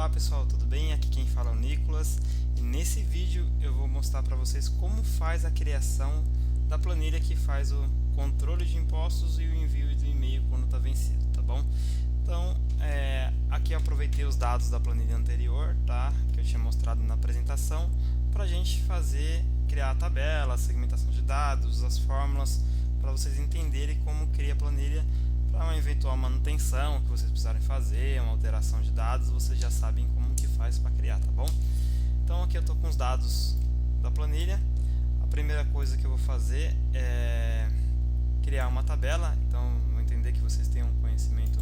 Olá pessoal, tudo bem? Aqui quem fala é o Nicolas e nesse vídeo eu vou mostrar para vocês como faz a criação da planilha que faz o controle de impostos e o envio do e-mail quando está vencido, tá bom? Então, aqui eu aproveitei os dados da planilha anterior, tá? Que eu tinha mostrado na apresentação, para a gente criar a tabela, a segmentação de dados, as fórmulas, para vocês entenderem como cria a planilha para uma eventual manutenção que vocês precisarem fazer, uma alteração de dados, vocês já sabem como que faz para criar, tá bom? Então aqui eu estou com os dados da planilha. A primeira coisa que eu vou fazer é criar uma tabela. Então vou entender que vocês têm um conhecimento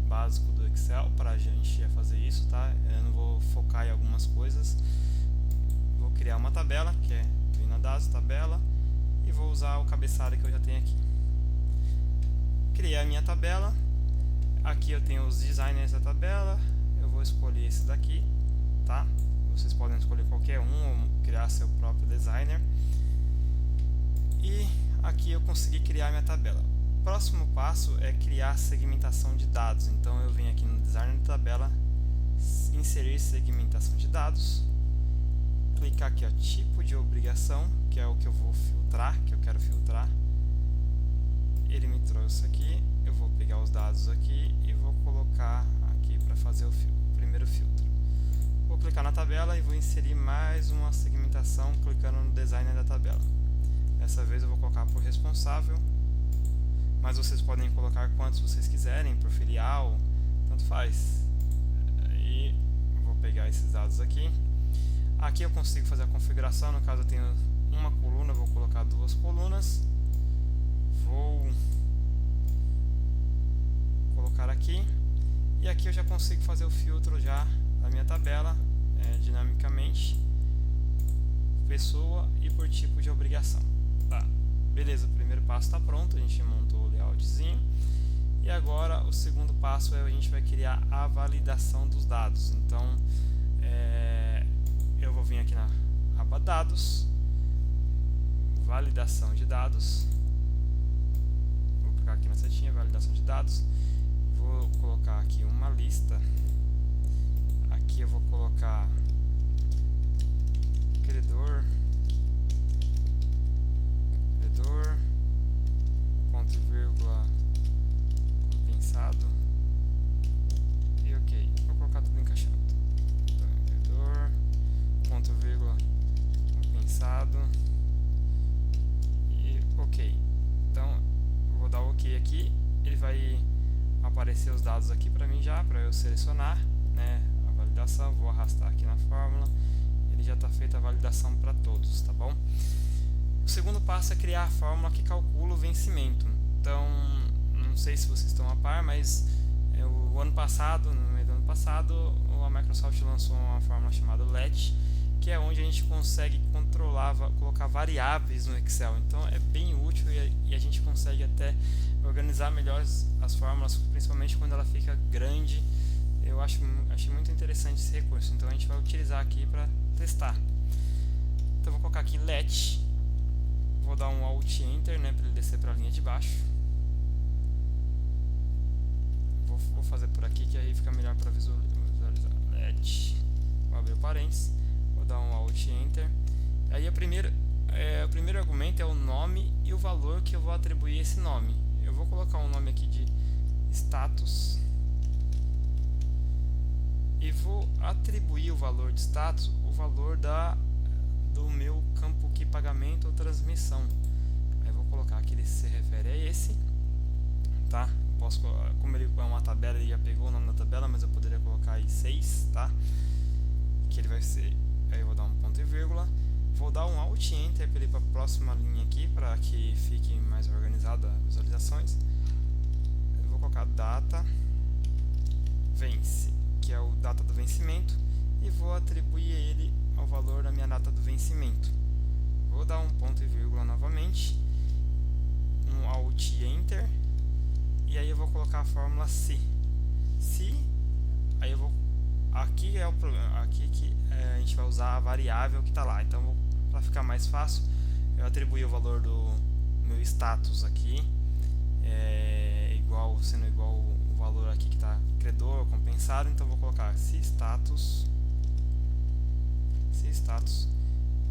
básico do Excel para a gente fazer isso, tá? Eu não vou focar em algumas coisas. Vou criar uma tabela, que é vir na dados, tabela, e vou usar o cabeçalho que eu já tenho aqui. Criei a minha tabela. Aqui eu tenho os designers da tabela. Eu vou escolher esse daqui, tá? Vocês podem escolher qualquer um ou criar seu próprio designer. E aqui eu consegui criar minha tabela. Próximo passo é criar a segmentação de dados. Então eu venho aqui no designer da tabela, inserir segmentação de dados, clicar aqui, ó, tipo de obrigação, que é o que eu vou filtrar, que eu quero filtrar. Ele me trouxe aqui, eu vou pegar os dados aqui e vou colocar aqui para fazer o primeiro filtro. Vou clicar na tabela e vou inserir mais uma segmentação clicando no designer da tabela. Dessa vez eu vou colocar por responsável, mas vocês podem colocar quantos vocês quiserem, por filial, tanto faz. Aí eu vou pegar esses dados aqui. Aqui eu consigo fazer a configuração, no caso eu tenho uma coluna, eu vou colocar duas colunas. Vou colocar aqui e aqui eu já consigo fazer o filtro já da minha tabela dinamicamente, pessoa e por tipo de obrigação. Tá, beleza, o primeiro passo está pronto, a gente montou o layoutzinho e agora o segundo passo é a gente vai criar a validação dos dados. Então eu vou vir aqui na aba dados, validação de dados. Aqui na setinha, validação de dados, vou colocar aqui uma lista. Aqui eu vou colocar credor, ponto e vírgula, compensado e ok. Vou colocar tudo encaixado. Então, credor, ponto e vírgula, compensado e ok. Então vou dar OK aqui, ele vai aparecer os dados aqui para mim já, para eu selecionar, né, a validação. Vou arrastar aqui na fórmula, ele já está feita a validação para todos, tá bom? O segundo passo é criar a fórmula que calcula o vencimento. Então, não sei se vocês estão a par, mas o ano passado, no meio do ano passado, a Microsoft lançou uma fórmula chamada LET, que é onde a gente consegue controlar, colocar variáveis no Excel. Então é bem útil e a gente consegue até organizar melhor as fórmulas, principalmente quando ela fica grande. Eu achei muito interessante esse recurso, então a gente vai utilizar aqui para testar. Então vou colocar aqui LET, vou dar um Alt Enter, né, para ele descer para a linha de baixo. Vou fazer por aqui que aí fica melhor para visualizar. LET, vou abrir o parênteses. Vou dar um Alt Enter. Aí o primeiro argumento é o nome e o valor que eu vou atribuir a esse nome. Eu vou colocar um nome aqui de status e vou atribuir o valor de status, o valor do meu campo aqui, pagamento ou transmissão. Aí eu vou colocar que ele se refere a esse, tá? Posso, como ele é uma tabela, ele já pegou o nome da tabela, mas eu poderia colocar aí 6, tá? Que ele vai ser. Aí eu vou dar um ponto e vírgula, vou dar um Alt Enter para ele ir para a próxima linha aqui, para que fique mais organizada as visualizações. Eu vou colocar data vence, que é o data do vencimento, e vou atribuir ele ao valor da minha data do vencimento. Vou dar um ponto e vírgula novamente, um Alt Enter, e aí eu vou colocar a fórmula se, aí eu vou. Aqui é o problema, aqui que a gente vai usar a variável que está lá. Então, para ficar mais fácil, eu atribuí o valor do meu status aqui, sendo igual o valor aqui que está credor compensado, então vou colocar se status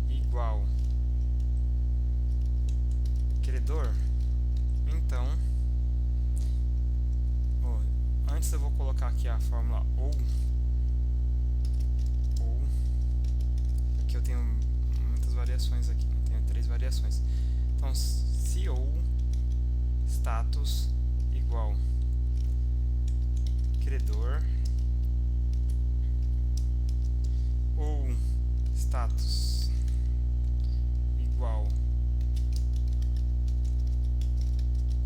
igual credor, então antes eu vou colocar aqui a fórmula ou porque eu tenho muitas variações aqui, eu tenho 3 variações. Então se ou status igual credor ou status igual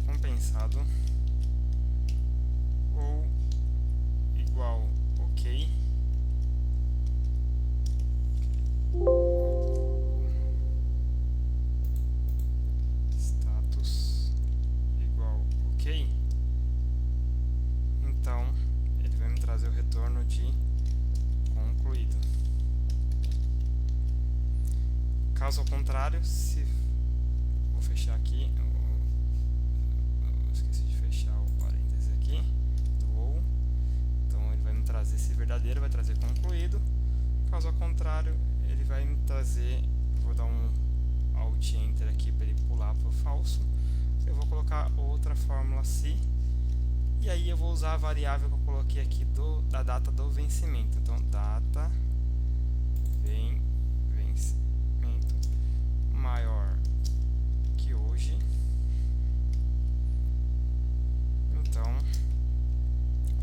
compensado ou igual ok, status igual ok, então ele vai me trazer o retorno de concluído. Caso ao contrário, se vou fechar aqui, eu esqueci de fechar o parêntese aqui do ou, então ele vai me trazer, se verdadeiro vai trazer concluído. Caso ao contrário, ele vai me trazer, vou dar um Alt Enter aqui para ele pular para o falso. Eu vou colocar outra fórmula se, e aí eu vou usar a variável que eu coloquei aqui da data do vencimento. Então data vencimento maior que hoje, então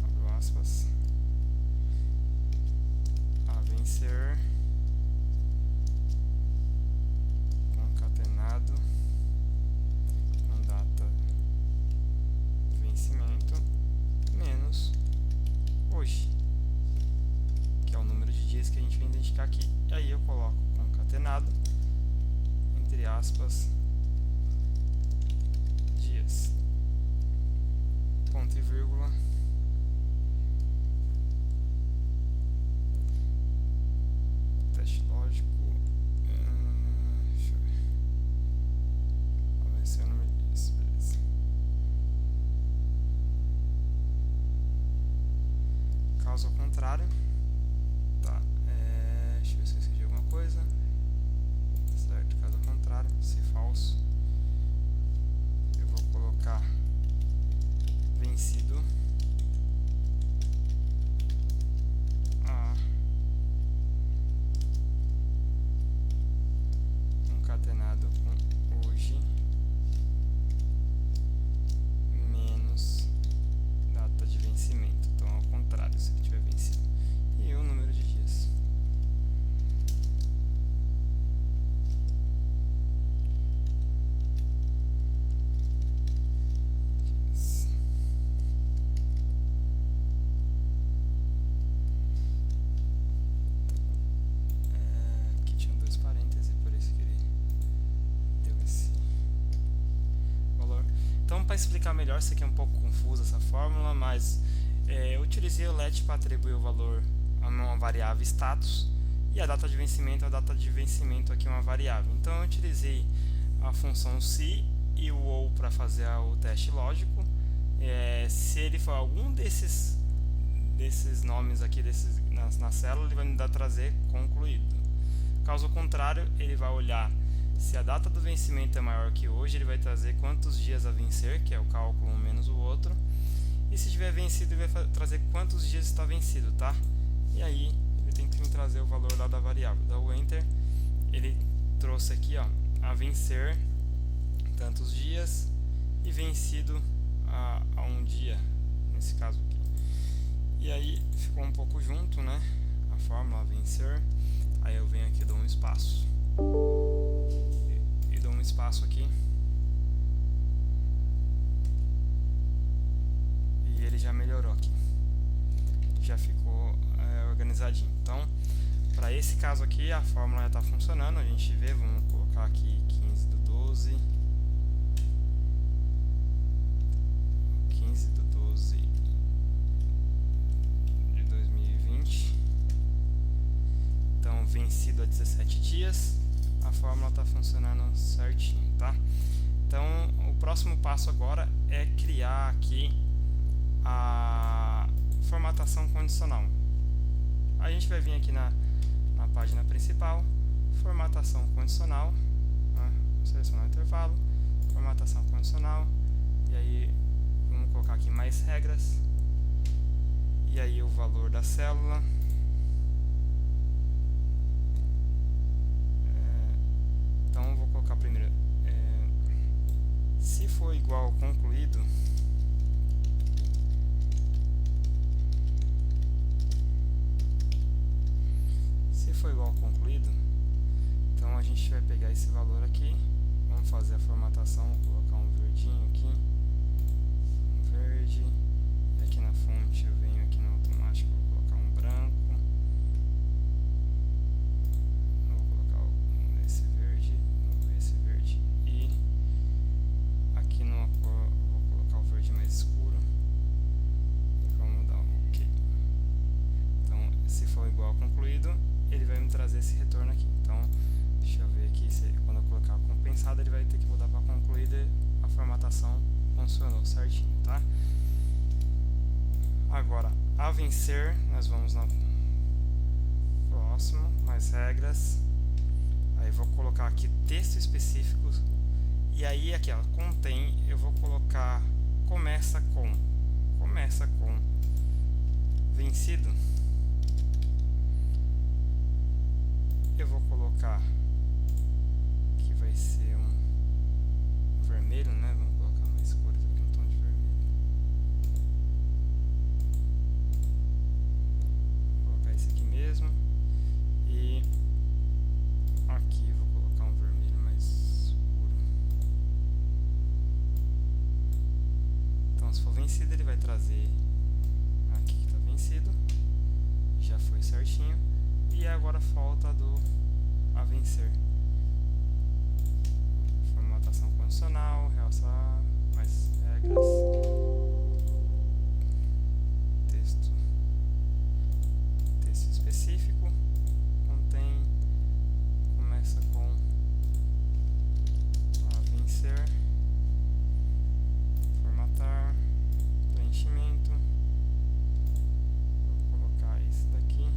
abro aspas, a vencer concatenado com data de vencimento menos hoje, que é o número de dias que a gente vai identificar aqui. E aí eu coloco concatenado entre aspas dias, ponto e vírgula, teste lógico, deixa eu ver, vai ser o número de dias, beleza. Caso ao contrário, tá, deixa eu ver se eu esqueci alguma coisa. Certo, caso ao contrário, se falso, eu vou colocar vencido a concatenado com hoje menos data de vencimento. Então ao contrário, se ele tiver vencido, e o número de dias. Aqui tinha 2 parênteses, por isso que ele deu esse valor. Então, para explicar melhor, isso aqui é um pouco confuso essa fórmula, mas eu utilizei o let para atribuir o valor a uma variável status, e a data de vencimento, aqui é uma variável. Então eu utilizei a função se e o ou para fazer o teste lógico. Se ele for algum desses nomes aqui na célula, ele vai me trazer concluído. Caso contrário, ele vai olhar se a data do vencimento é maior que hoje, ele vai trazer quantos dias a vencer, que é o cálculo um menos o outro. E se tiver vencido, ele vai trazer quantos dias está vencido, tá? E aí ele tem que me trazer o valor lá da variável. Dá o Enter, ele trouxe aqui, ó, a vencer tantos dias e vencido a um dia, nesse caso aqui. E aí ficou um pouco junto, né? A fórmula vencer. Aí eu venho aqui e dou um espaço. E dou um espaço aqui. E ele já melhorou aqui. Já ficou organizadinho. Então, para esse caso aqui, a fórmula já está funcionando. A gente vê, vamos colocar aqui 15 do 12. 15 do 12 de 2020. Então, vencido a 17 dias. A fórmula está funcionando certinho, tá? Então, o próximo passo agora é criar aqui a formatação condicional. A gente vai vir aqui na página principal, formatação condicional, né? Selecionar o intervalo, formatação condicional, e aí vamos colocar aqui mais regras, e aí o valor da célula, então eu vou colocar primeiro, se for igual ao concluído, então a gente vai pegar esse valor aqui, vamos fazer a formatação, vou colocar um verdinho aqui, um verde, e aqui na fonte eu venho aqui no automático, vou colocar um branco, vou colocar esse verde, e aqui no vou colocar o verde mais escuro, e vamos dar um OK. Então, se for igual ao concluído, ele vai me trazer esse retorno aqui. Então, deixa eu ver aqui, quando eu colocar compensado, ele vai ter que mudar para concluída. A formatação funcionou certinho, tá? Agora, a vencer, nós vamos no próximo, mais regras. Aí vou colocar aqui texto específico. E aí aqui, ó, contém, eu vou colocar começa com vencido. Eu vou colocar que vai ser um vermelho, né? Vamos colocar mais cores aqui, um tom de vermelho. Vou colocar esse aqui mesmo. E aqui vou colocar um vermelho mais escuro. Então, se for vencido, ele vai trazer aqui que está vencido. Já foi certinho. E agora falta a vencer. Formatação condicional, realçar mais regras. Texto específico. Contém. Começa com a vencer. Formatar. Preenchimento. Vou colocar isso daqui.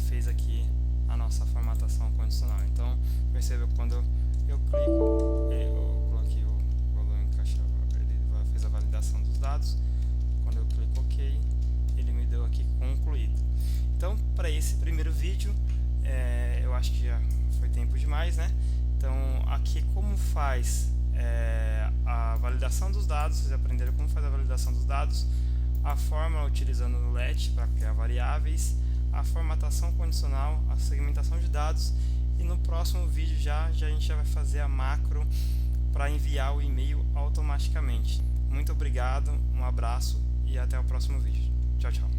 Fez aqui a nossa formatação condicional. Então, perceba que quando eu clico, eu coloquei o valor encaixado, ele fez a validação dos dados. Quando eu clico OK, ele me deu aqui concluído. Então, para esse primeiro vídeo, eu acho que já foi tempo demais, né? Então, aqui como faz a validação dos dados, vocês aprenderam como faz a validação dos dados, a fórmula utilizando o let para criar variáveis, a formatação condicional, a segmentação de dados, e no próximo vídeo a gente já vai fazer a macro para enviar o e-mail automaticamente. Muito obrigado, um abraço e até o próximo vídeo. Tchau, tchau.